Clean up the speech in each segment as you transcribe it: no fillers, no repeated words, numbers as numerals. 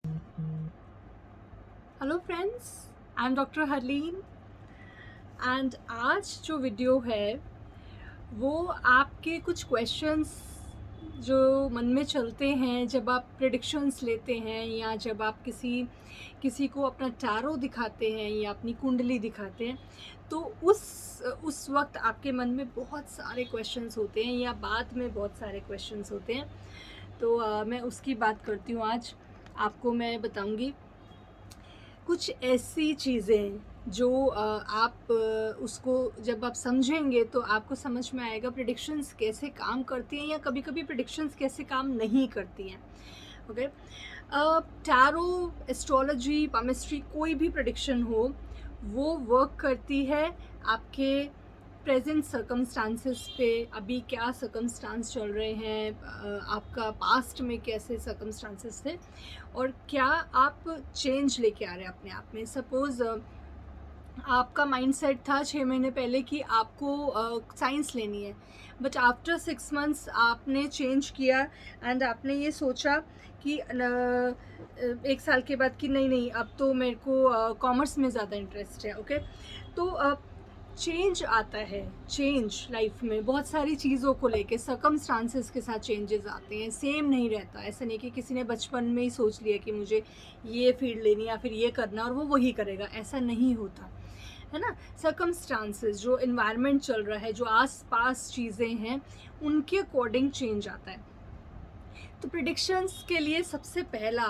Hello friends, I am doctor Harleen and आज जो video है वो आपके कुछ क्वेश्चंस जो मन में चलते हैं जब आप प्रेडिक्शंस लेते हैं या जब आप किसी किसी को अपना टैरो दिखाते हैं या अपनी कुंडली दिखाते हैं, तो उस वक्त आपके मन में बहुत सारे क्वेश्चंस होते हैं या बाद में बहुत सारे क्वेश्चंस होते हैं। तो मैं उसकी बात करती हूँ। आज आपको मैं बताऊँगी कुछ ऐसी चीज़ें जो आप उसको जब आप समझेंगे तो आपको समझ में आएगा प्रेडिक्शंस कैसे काम करती हैं या कभी-कभी प्रेडिक्शंस कैसे काम नहीं करती हैं। ओके। टैरो, एस्ट्रोलॉजी, पामिस्ट्री, कोई भी प्रेडिक्शन हो, वो वर्क करती है आपके प्रेजेंट सर्कमस्टांसेस पे। अभी क्या सर्कमस्टांस चल रहे हैं, आपका पास्ट में कैसे सर्कमस्टांसेस थे और क्या आप चेंज लेके आ रहे हैं अपने आप में। सपोज़ आपका माइंडसेट था 6 महीने पहले कि आपको साइंस लेनी है, बट आफ्टर 6 मंथ्स आपने चेंज किया एंड आपने ये सोचा कि 1 साल के बाद कि नहीं नहीं, अब तो मेरे को कॉमर्स में ज़्यादा इंटरेस्ट है। ओके। तो चेंज आता है, चेंज लाइफ में बहुत सारी चीज़ों को लेके सर्कमस्टांसेस के साथ चेंजेस आते हैं, सेम नहीं रहता। ऐसा नहीं कि किसी ने बचपन में ही सोच लिया कि मुझे ये फील्ड लेनी या फिर ये करना और वो वही करेगा, ऐसा नहीं होता है ना। सर्कमस्टांसेस, जो इन्वायरमेंट चल रहा है, जो आस पास चीज़ें हैं, उनके अकॉर्डिंग चेंज आता है। तो प्रिडिक्शंस के लिए सबसे पहला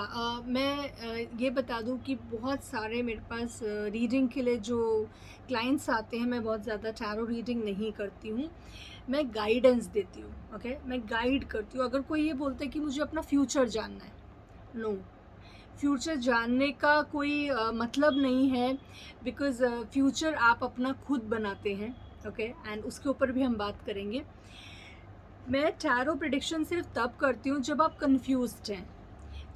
मैं ये बता दूं कि बहुत सारे मेरे पास रीडिंग के लिए जो क्लाइंट्स आते हैं, मैं बहुत ज़्यादा टैरो रीडिंग नहीं करती हूँ, मैं गाइडेंस देती हूँ। ओके, मैं गाइड करती हूँ। अगर कोई ये बोलता है कि मुझे अपना फ्यूचर जानना है, नो, फ्यूचर जानने का कोई मतलब नहीं है, बिकॉज़ फ्यूचर आप अपना खुद बनाते हैं। ओके, एंड उसके ऊपर भी हम बात करेंगे। मैं टैरो प्रेडिक्शन सिर्फ तब करती हूँ जब आप कंफ्यूज्ड हैं,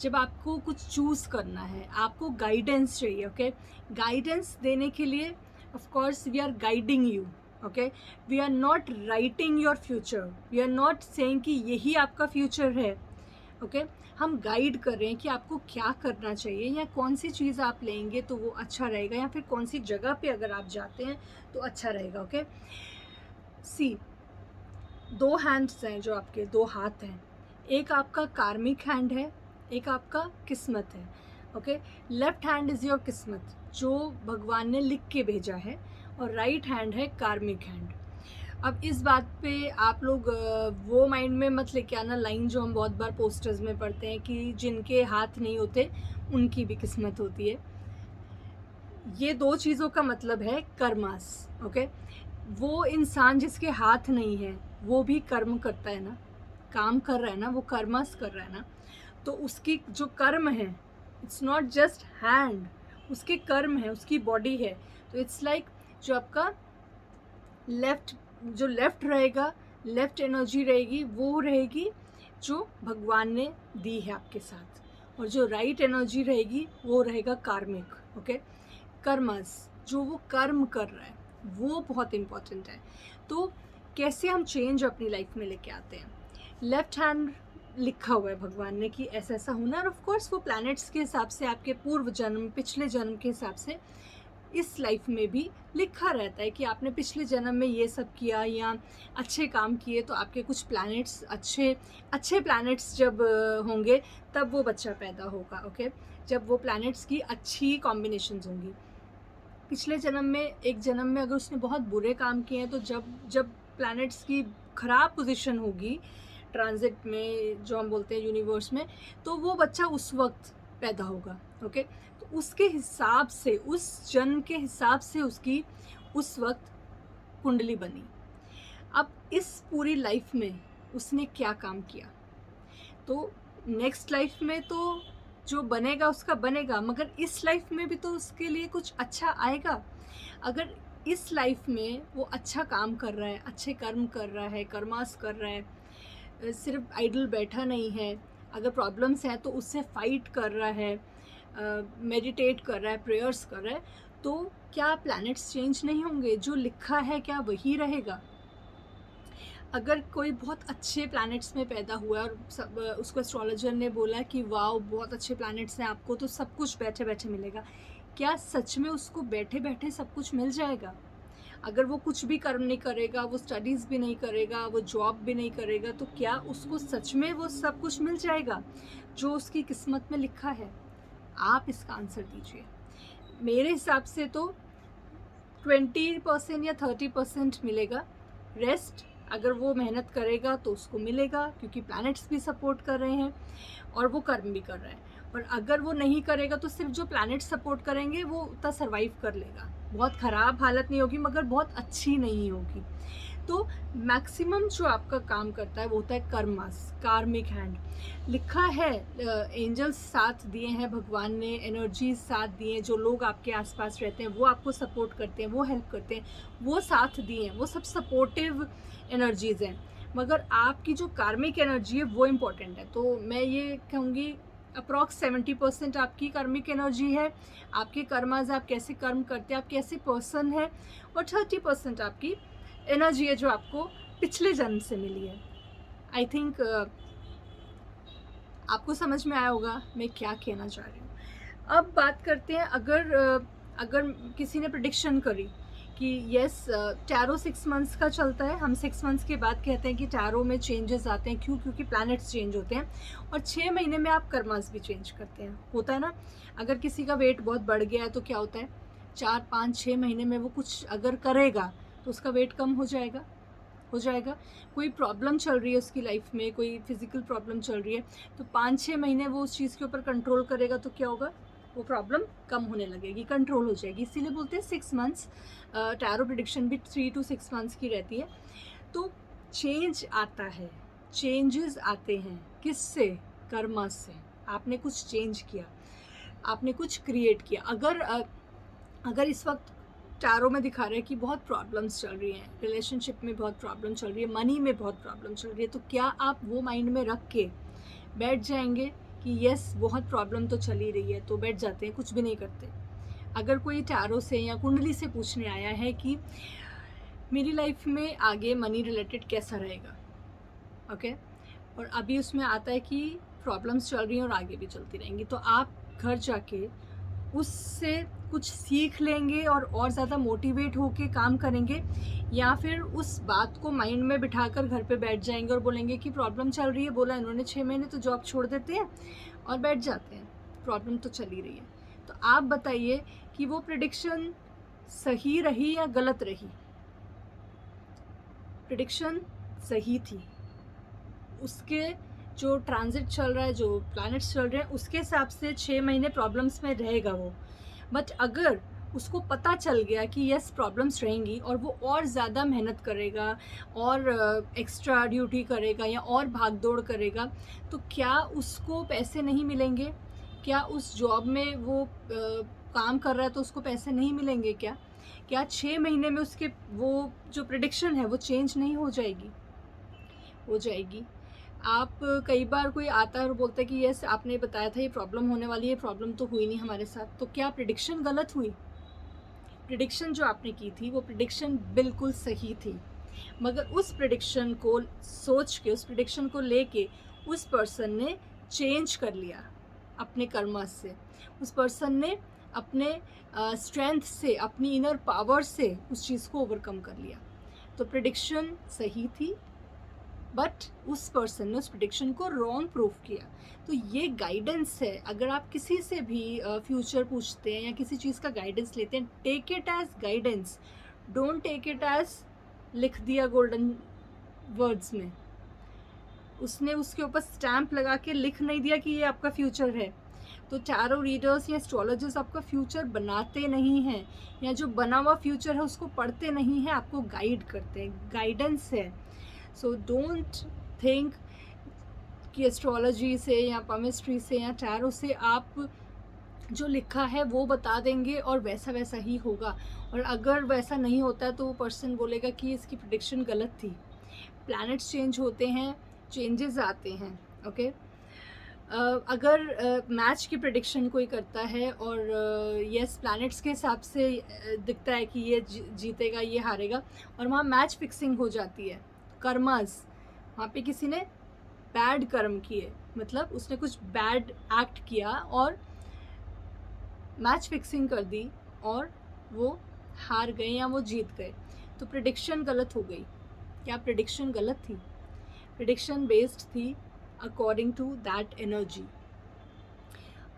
जब आपको कुछ चूज़ करना है, आपको गाइडेंस चाहिए। ओके, गाइडेंस देने के लिए of course we are guiding you. Okay, we are not writing your future, we are not saying कि यही आपका फ्यूचर है। ओके, हम गाइड कर रहे हैं कि आपको क्या करना चाहिए या कौन सी चीज़ आप लेंगे तो वो अच्छा रहेगा, या फिर कौन सी जगह पे अगर आप जाते हैं तो अच्छा रहेगा। ओके, सी, 2 हैंड्स हैं, जो आपके 2 हाथ हैं, एक आपका कार्मिक हैंड है, एक आपका किस्मत है। Okay, left hand is your किस्मत, जो भगवान ने लिख के भेजा है, और राइट हैंड है कार्मिक हैंड। अब इस बात पे आप लोग वो माइंड में मत लेके आना लाइन जो हम बहुत बार पोस्टर्स में पढ़ते हैं कि जिनके हाथ नहीं होते उनकी भी किस्मत होती है। ये 2 चीज़ों का मतलब है कर्मास। ओके, वो इंसान जिसके हाथ नहीं है वो भी कर्म करता है ना, काम कर रहा है ना, वो कर्मस कर रहा है ना। तो उसकी जो कर्म है, इट्स नॉट जस्ट हैंड, उसके कर्म है, उसकी बॉडी है। तो इट्स लाइक जो आपका लेफ्ट, जो लेफ्ट रहेगा, लेफ्ट एनर्जी रहेगी, वो रहेगी जो भगवान ने दी है आपके साथ, और जो राइट एनर्जी रहेगी वो रहेगा कार्मिक। ओके, कर्मस, जो वो कर्म कर रहा है, वो बहुत इम्पॉर्टेंट है। तो कैसे हम चेंज अपनी लाइफ में लेके आते हैं। लेफ्ट हैंड लिखा हुआ है भगवान ने कि ऐसा ऐसा होना, और ऑफ कोर्स वो प्लैनेट्स के हिसाब से, आपके पूर्व जन्म, पिछले जन्म के हिसाब से इस लाइफ में भी लिखा रहता है कि आपने पिछले जन्म में ये सब किया या अच्छे काम किए, तो आपके कुछ प्लैनेट्स, अच्छे अच्छे प्लैनेट्स जब होंगे तब वो बच्चा पैदा होगा। ओके, जब वो प्लैनेट्स की अच्छी कॉम्बिनेशंस होंगी। पिछले जन्म में, एक जन्म में अगर उसने बहुत बुरे काम किए हैं, तो जब जब प्लैनेट्स की ख़राब पोजीशन होगी ट्रांजिट में, जो हम बोलते हैं यूनिवर्स में, तो वो बच्चा उस वक्त पैदा होगा। ओके, तो उसके हिसाब से, उस जन्म के हिसाब से उसकी उस वक्त कुंडली बनी। अब इस पूरी लाइफ में उसने क्या काम किया, तो नेक्स्ट लाइफ में तो जो बनेगा उसका बनेगा, मगर इस लाइफ में भी तो उसके लिए कुछ अच्छा आएगा। अगर इस लाइफ में वो अच्छा काम कर रहा है, अच्छे कर्म कर रहा है, कर्मास कर रहा है, सिर्फ आइडल बैठा नहीं है, अगर प्रॉब्लम्स हैं तो उससे फाइट कर रहा है, मेडिटेट कर रहा है, प्रेयर्स कर रहा है, तो क्या प्लैनेट्स चेंज नहीं होंगे? जो लिखा है क्या वही रहेगा? अगर कोई बहुत अच्छे प्लैनेट्स में पैदा हुआ है और सब उसको एस्ट्रोलॉजर ने बोला कि वाओ बहुत अच्छे प्लैनेट्स हैं, आपको तो सब कुछ बैठे बैठे मिलेगा, क्या सच में उसको बैठे बैठे सब कुछ मिल जाएगा? अगर वो कुछ भी कर्म नहीं करेगा, वो स्टडीज़ भी नहीं करेगा, वो जॉब भी नहीं करेगा, तो क्या उसको सच में वो सब कुछ मिल जाएगा जो उसकी किस्मत में लिखा है? आप इसका आंसर दीजिए। मेरे हिसाब से तो 20% या 30% मिलेगा। रेस्ट अगर वो मेहनत करेगा तो उसको मिलेगा, क्योंकि प्लैनेट्स भी सपोर्ट कर रहे हैं और वो कर्म भी कर रहा है। और अगर वो नहीं करेगा तो सिर्फ जो प्लैनेट्स सपोर्ट करेंगे वो उतना सर्वाइव कर लेगा। बहुत ख़राब हालत नहीं होगी, मगर बहुत अच्छी नहीं होगी। तो मैक्सिमम जो आपका काम करता है वो होता है कर्मास, कार्मिक हैंड। लिखा है, एंजल्स साथ दिए हैं, भगवान ने एनर्जीज साथ दिए हैं, जो लोग आपके आसपास रहते हैं वो आपको सपोर्ट करते हैं, वो हेल्प करते हैं, वो साथ दिए हैं, वो सब सपोर्टिव एनर्जीज़ हैं। मगर आपकी जो कार्मिक एनर्जी है वो इम्पॉर्टेंट है। तो मैं ये कहूँगी अप्रॉक्स 70% आपकी कार्मिक एनर्जी है, आपके कर्माज, आप कैसे कर्म करते हैं, आप कैसे पर्सन है, और 30% आपकी एनर्जी है जो आपको पिछले जन्म से मिली है। आई थिंक आपको समझ में आया होगा मैं क्या कहना चाह रही हूँ। अब बात करते हैं, अगर किसी ने प्रिडिक्शन करी कि यस टैरो 6 मंथ्स का चलता है, हम 6 मंथ्स के बाद कहते हैं कि टैरो में चेंजेस आते हैं। क्यों? क्योंकि प्लैनेट्स चेंज होते हैं, और 6 महीने में आप कर्मास भी चेंज करते हैं, होता है ना। अगर किसी का वेट बहुत बढ़ गया है तो क्या होता है, 4, 5, 6 महीने में वो कुछ अगर करेगा तो उसका वेट कम हो जाएगा। कोई प्रॉब्लम चल रही है उसकी लाइफ में, कोई फिज़िकल प्रॉब्लम चल रही है, तो 5-6 महीने वो उस चीज़ के ऊपर कंट्रोल करेगा तो क्या होगा, वो प्रॉब्लम कम होने लगेगी, कंट्रोल हो जाएगी। इसीलिए बोलते हैं 6 मंथ्स, टैरो प्रेडिक्शन भी 3 to 6 मंथ्स की रहती है। तो चेंज आता है, चेंजेस आते हैं, किससे? कर्मा से। आपने कुछ चेंज किया, आपने कुछ क्रिएट किया। अगर इस वक्त टैरो में दिखा रहा है कि बहुत प्रॉब्लम्स चल रही हैं, रिलेशनशिप में बहुत प्रॉब्लम चल रही है, मनी में बहुत प्रॉब्लम चल रही है, तो क्या आप वो माइंड में रख के बैठ जाएंगे कि यस बहुत प्रॉब्लम तो चल ही रही है, तो बैठ जाते हैं, कुछ भी नहीं करते? अगर कोई टैरो से या कुंडली से पूछने आया है कि मेरी लाइफ में आगे मनी रिलेटेड कैसा रहेगा, ओके, और अभी उसमें आता है कि प्रॉब्लम्स चल रही हैं और आगे भी चलती रहेंगी, तो आप घर जाके उससे कुछ सीख लेंगे और ज़्यादा मोटिवेट होके काम करेंगे, या फिर उस बात को माइंड में बिठाकर घर पे बैठ जाएंगे और बोलेंगे कि प्रॉब्लम चल रही है, बोला इन्होंने 6 महीने, तो जॉब छोड़ देते हैं और बैठ जाते हैं, प्रॉब्लम तो चल ही रही है। तो आप बताइए कि वो प्रिडिक्शन सही रही या गलत रही? प्रिडिक्शन सही थी, उसके जो ट्रांजिट चल रहा है, जो प्लैनेट्स चल रहे हैं, उसके हिसाब से 6 महीने प्रॉब्लम्स में रहेगा वो। बट अगर उसको पता चल गया कि यस प्रॉब्लम्स रहेंगी और वो और ज़्यादा मेहनत करेगा और एक्स्ट्रा ड्यूटी करेगा या और भाग दौड़ करेगा, तो क्या उसको पैसे नहीं मिलेंगे? क्या उस जॉब में वो काम कर रहा है तो उसको पैसे नहीं मिलेंगे क्या? क्या 6 महीने में उसके वो जो प्रिडिक्शन है वो चेंज नहीं हो जाएगी? हो जाएगी। आप कई बार कोई आता है और बोलता है कि यस आपने बताया था ये प्रॉब्लम होने वाली है, प्रॉब्लम तो हुई नहीं हमारे साथ, तो क्या प्रिडिक्शन गलत हुई? प्रिडिक्शन जो आपने की थी वो प्रिडिक्शन बिल्कुल सही थी, मगर उस प्रिडिक्शन को सोच के, उस प्रिडिक्शन को लेके उस पर्सन ने चेंज कर लिया अपने कर्मा से, उस पर्सन ने अपने स्ट्रेंथ से, अपनी इनर पावर से उस चीज़ को ओवरकम कर लिया। तो प्रिडिक्शन सही थी, बट उस पर्सन ने उस प्रिडिक्शन को रॉन्ग प्रूफ किया। तो ये गाइडेंस है। अगर आप किसी से भी फ्यूचर पूछते हैं या किसी चीज़ का गाइडेंस लेते हैं, take it as guidance, don't take it as लिख दिया गोल्डन वर्ड्स में। उसने उसके ऊपर स्टैम्प लगा के लिख नहीं दिया कि ये आपका फ्यूचर है। तो टैरो रीडर्स या एस्ट्रोलॉजर्स आपका फ्यूचर बनाते नहीं हैं, या जो बना हुआ फ्यूचर है उसको पढ़ते नहीं हैं, आपको गाइड करते हैं, गाइडेंस है। सो डोंट थिंक कि एस्ट्रोलॉजी से या पमिस्ट्री से या टैरो से आप जो लिखा है वो बता देंगे और वैसा वैसा ही होगा। और अगर वैसा नहीं होता है तो वो पर्सन बोलेगा कि इसकी प्रिडिक्शन गलत थी। प्लैनेट्स चेंज होते हैं, चेंजेस आते हैं, ओके। अगर मैच की प्रिडिक्शन कोई करता है और यस प्लैनेट्स के हिसाब से दिखता है कि ये जीतेगा, ये हारेगा, और वहाँ मैच फिक्सिंग हो जाती है, कर्मास, वहाँ पे किसी ने बैड कर्म किए, मतलब उसने कुछ बैड एक्ट किया और मैच फिक्सिंग कर दी और वो हार गए या वो जीत गए, तो प्रिडिक्शन गलत हो गई। क्या प्रिडिक्शन गलत थी? प्रिडिक्शन बेस्ड थी according to that energy,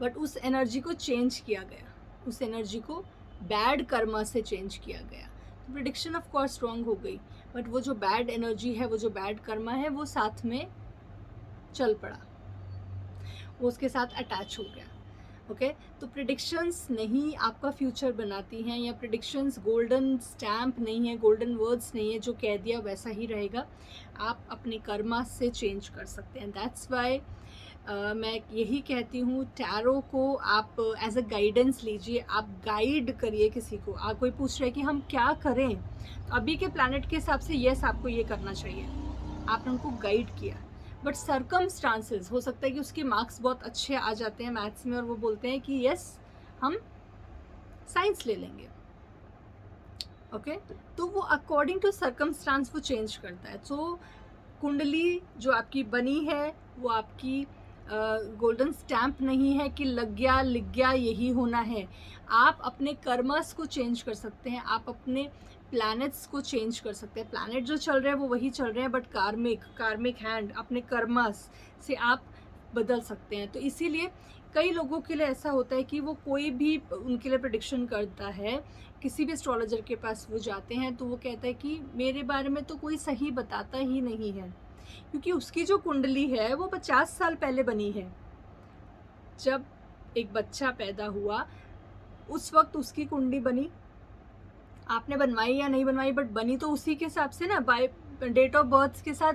but उस एनर्जी को चेंज किया गया, उस एनर्जी को बैड कर्मा से चेंज किया गया, तो प्रिडिक्शन ऑफ कोर्स रॉन्ग हो गई, बट वो जो बैड एनर्जी है, वो जो बैड कर्मा है, वो साथ में चल पड़ा, वो उसके साथ अटैच हो गया। ओके तो प्रिडिक्शंस नहीं आपका फ्यूचर बनाती हैं, या प्रिडिक्शंस गोल्डन स्टैम्प नहीं है, गोल्डन वर्ड्स नहीं है जो कह दिया वैसा ही रहेगा। आप अपने कर्मा से चेंज कर सकते हैं। दैट्स वाई मैं यही कहती हूँ, टैरो को आप एज अ गाइडेंस लीजिए, आप गाइड करिए किसी को। आप कोई पूछ रहे हैं कि हम क्या करें, तो अभी के प्लैनेट के हिसाब से यस आपको ये करना चाहिए, आपने उनको गाइड किया। बट सर्कमस्टांसेस हो सकता है कि उसके मार्क्स बहुत अच्छे आ जाते हैं मैथ्स में और वो बोलते हैं कि यस हम साइंस ले लेंगे। ओके तो वो अकॉर्डिंग टू सर्कमस्टांस वो चेंज करता है। तो कुंडली जो आपकी बनी है वो आपकी गोल्डन स्टैम्प नहीं है कि लग गया लिख गया यही होना है। आप अपने कर्मस को चेंज कर सकते हैं, आप अपने प्लैनेट्स को चेंज कर सकते हैं। प्लैनेट जो चल रहे हैं वो वही चल रहे हैं, बट कार्मिक हैंड अपने कर्मस से आप बदल सकते हैं। तो इसीलिए कई लोगों के लिए ऐसा होता है कि वो कोई भी उनके लिए प्रेडिक्शन करता है, किसी भी एस्ट्रोलॉजर के पास वो जाते हैं तो वो कहता है कि मेरे बारे में तो कोई सही बताता ही नहीं है, क्योंकि उसकी जो कुंडली है वो 50 साल पहले बनी है। जब एक बच्चा पैदा हुआ उस वक्त उसकी कुंडली बनी, आपने बनवाई या नहीं बनवाई, बट बनी तो उसी के हिसाब से ना, बाय डेट ऑफ बर्थ के साथ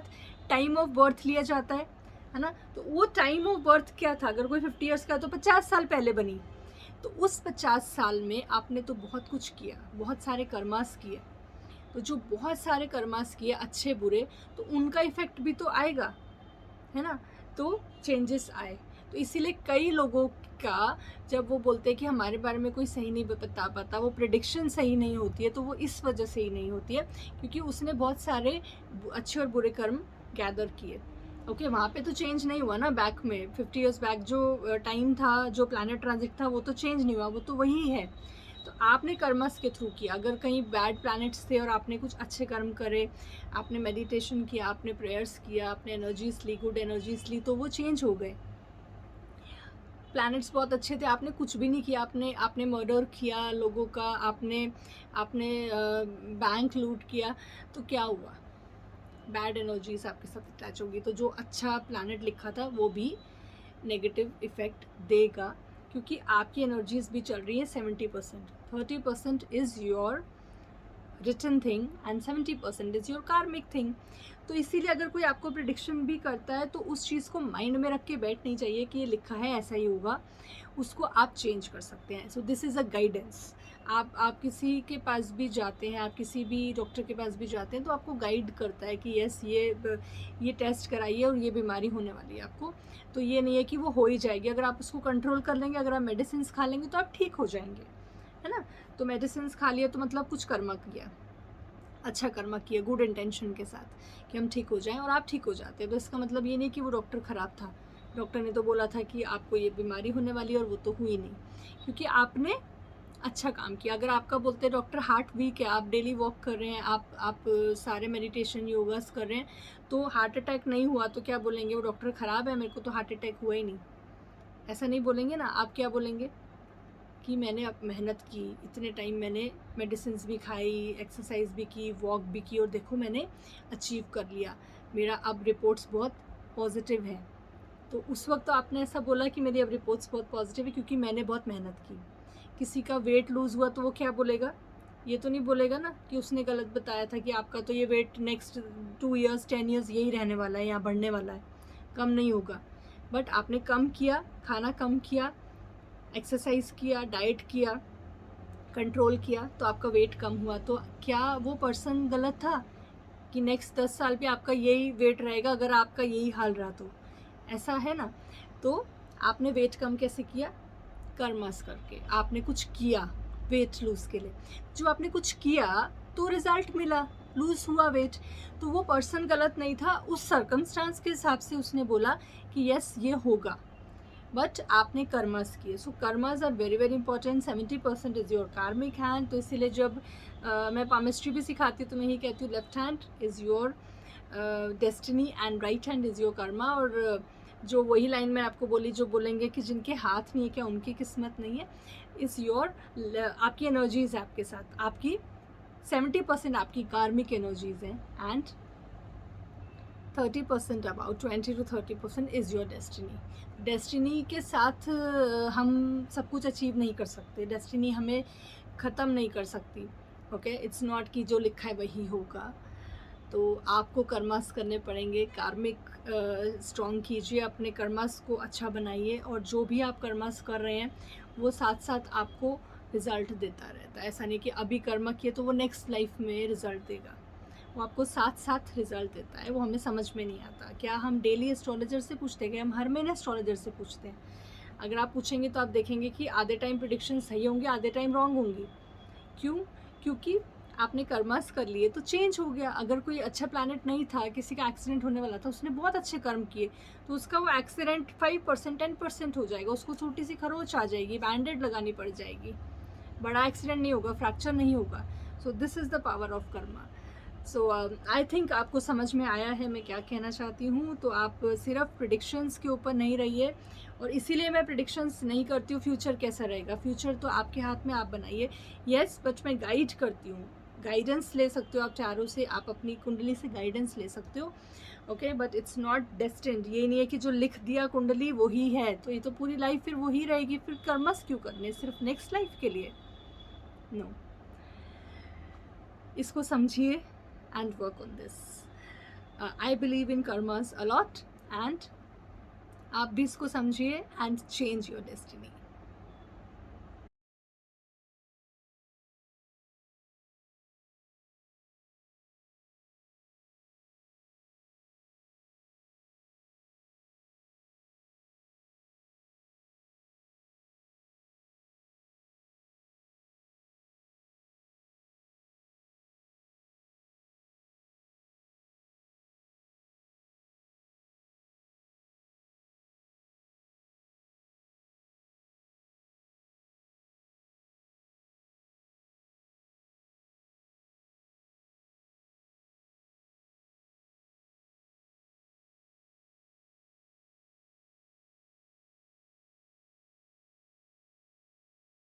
टाइम ऑफ बर्थ लिया जाता है ना। तो वो टाइम ऑफ बर्थ क्या था? अगर कोई 50 ईयर्स का तो 50 साल पहले बनी, तो उस 50 साल में आपने तो बहुत कुछ किया, बहुत सारे कर्मास किए। तो जो बहुत सारे कर्मास किए अच्छे बुरे, तो उनका इफेक्ट भी तो आएगा, है ना। तो चेंजेस आए। तो इसीलिए कई लोगों का जब वो बोलते हैं कि हमारे बारे में कोई सही नहीं बता पाता, वो प्रेडिक्शन सही नहीं होती है, तो वो इस वजह से ही नहीं होती है क्योंकि उसने बहुत सारे अच्छे और बुरे कर्म गैदर किए। ओके वहाँ पे तो चेंज नहीं हुआ ना, बैक में 50 ईयर्स बैक जो टाइम था, जो प्लैनेट ट्रांजिट था, वो तो चेंज नहीं हुआ, वो तो वही है। तो आपने कर्मस के थ्रू किया। अगर कहीं बैड प्लैनेट्स थे और आपने कुछ अच्छे कर्म करे, आपने मेडिटेशन किया, आपने प्रेयर्स किया, आपने एनर्जीज ली, गुड एनर्जीज ली, तो वो चेंज हो गए। प्लैनेट्स बहुत अच्छे थे, आपने कुछ भी नहीं किया, आपने मर्डर किया लोगों का, आपने बैंक लूट किया, तो क्या हुआ? बैड एनर्जीज आपके साथ अटैच होगी। तो जो अच्छा प्लैनेट लिखा था वो भी नेगेटिव इफेक्ट देगा, क्योंकि आपकी एनर्जीज भी चल रही है 70%। 30% is your written thing and 70% is your karmic thing. तो इसीलिए अगर कोई आपको प्रिडिक्शन भी करता है तो उस चीज़ को माइंड में रख के बैठ नहीं चाहिए कि ये लिखा है ऐसा ही होगा, उसको आप चेंज कर सकते हैं। So this is a guidance. आप किसी के पास भी जाते हैं, आप किसी भी डॉक्टर के पास भी जाते हैं, तो आपको गाइड करता है कि यस ये टेस्ट कराइए और ये बीमारी होने वाली है आपको। तो ये नहीं है कि वो हो ही जाएगी। अगर आप उसको कंट्रोल कर लेंगे, अगर आप मेडिसिन खा लेंगे तो आप ठीक हो जाएंगे, है ना। तो मेडिसिन खा लिया तो मतलब कुछ कर्मा किया, अच्छा कर्मा किया, गुड इंटेंशन के साथ कि हम ठीक हो जाएं, और आप ठीक हो जाते हैं। तो इसका मतलब ये नहीं कि वो डॉक्टर ख़राब था, डॉक्टर ने तो बोला था कि आपको ये बीमारी होने वाली है और वो तो हुई नहीं, क्योंकि आपने अच्छा काम किया। अगर आपका बोलते हैं डॉक्टर हार्ट वीक है, आप डेली वॉक कर रहे हैं, आप सारे मेडिटेशन योगास कर रहे हैं, तो हार्ट अटैक नहीं हुआ, तो क्या बोलेंगे? वो डॉक्टर ख़राब है, मेरे को तो हार्ट अटैक हुआ ही नहीं। ऐसा नहीं बोलेंगे ना। आप क्या बोलेंगे कि मैंने अब मेहनत की, इतने टाइम मैंने मेडिसिन्स भी खाई, एक्सरसाइज भी की, वॉक भी की, और देखो मैंने अचीव कर लिया, मेरा अब रिपोर्ट्स बहुत पॉजिटिव है। तो उस वक्त तो आपने ऐसा बोला कि मेरी अब रिपोर्ट्स बहुत पॉजिटिव है क्योंकि मैंने बहुत मेहनत की। किसी का वेट लूज़ हुआ तो वो क्या बोलेगा? ये तो नहीं बोलेगा ना कि उसने गलत बताया था कि आपका तो ये वेट नेक्स्ट 2 ईयर्स 10 ईयर्स यही रहने वाला है, यहाँ बढ़ने वाला है, कम नहीं होगा। बट आपने कम किया, खाना कम किया, एक्सरसाइज किया, डाइट किया, कंट्रोल किया, तो आपका वेट कम हुआ। तो क्या वो पर्सन गलत था कि नेक्स्ट 10 साल पे आपका यही वेट रहेगा अगर आपका यही हाल रहा? तो ऐसा है ना। तो आपने वेट कम कैसे किया? कर्मस करके। आपने कुछ किया वेट लूज़ के लिए, जो आपने कुछ किया तो रिज़ल्ट मिला। लूज़ हुआ वेट, तो वो पर्सन गलत नहीं था, उस सर्कमस्टांस के हिसाब से उसने बोला कि यस ये होगा, बट आपने कर्मास किए. So karmas are very very important. 70% is your karmic hand. तो इसीलिए जब मैं पामिस्ट्री भी सिखाती हूँ तो मैं यही कहती हूँ, left hand is your destiny and right hand is your Karma. और जो वही लाइन मैं आपको बोली, जो बोलेंगे कि जिनके हाथ नहीं है क्या उनकी किस्मत नहीं है, इज़ योर, आपकी एनर्जीज़ है आपके साथ, आपकी 70% आपकी कार्मिक एनर्जीज़ हैं and 30% about 20 to 30% is your destiny. Destiny के साथ हम सब कुछ अचीव नहीं कर सकते, डेस्टिनी हमें ख़त्म नहीं कर सकती. ओके, इट्स नॉट कि जो लिखा है वही होगा. तो आपको कर्मास करने पड़ेंगे. कार्मिक स्ट्रॉन्ग कीजिए, अपने कर्मास को अच्छा बनाइए, और जो भी आप कर्मास कर रहे हैं वो साथ साथ आपको रिज़ल्ट देता रहता है. ऐसा नहीं कि अभी कर्म किए तो वो नेक्स्ट लाइफ में रिज़ल्ट देगा, वो आपको साथ साथ रिज़ल्ट देता है. वो हमें समझ में नहीं आता. क्या हम डेली एस्ट्रोलॉजर से पूछते हैं, कि हम हर महीने एस्ट्रोलॉजर से पूछते हैं? अगर आप पूछेंगे तो आप देखेंगे कि आधे टाइम प्रेडिक्शन सही होंगे, आधे टाइम रॉन्ग होंगी. क्यों? क्योंकि आपने कर्मास कर लिए तो चेंज हो गया. अगर कोई अच्छा प्लैनेट नहीं था, किसी का एक्सीडेंट होने वाला था, उसने बहुत अच्छे कर्म किए, तो उसका वो एक्सीडेंट 5% 10% हो जाएगा, उसको छोटी सी खरोच आ जाएगी, बैंडेड लगानी पड़ जाएगी, बड़ा एक्सीडेंट नहीं होगा, फ्रैक्चर नहीं होगा. So this is the power of Karma. So I think आपको समझ में आया है मैं क्या कहना चाहती हूँ. तो आप सिर्फ प्रिडिक्शंस के ऊपर नहीं रहिए, और इसीलिए मैं प्रिडिक्शंस नहीं करती हूँ फ्यूचर कैसा रहेगा. फ्यूचर तो आपके हाथ में, आप बनाइए. येस, बट मैं गाइड करती हूँ, गाइडेंस ले सकते हो आप चारों से, आप अपनी कुंडली से गाइडेंस ले सकते हो. Okay, but it's not destined. ये नहीं है कि जो लिख दिया कुंडली वही है, तो ये तो पूरी लाइफ फिर वही रहेगी. फिर कर्मस क्यों करने, सिर्फ नेक्स्ट लाइफ के लिए? नो. इसको समझिए and work on this. I believe in karmas a lot, and आप भी इसको समझिए and change your destiny.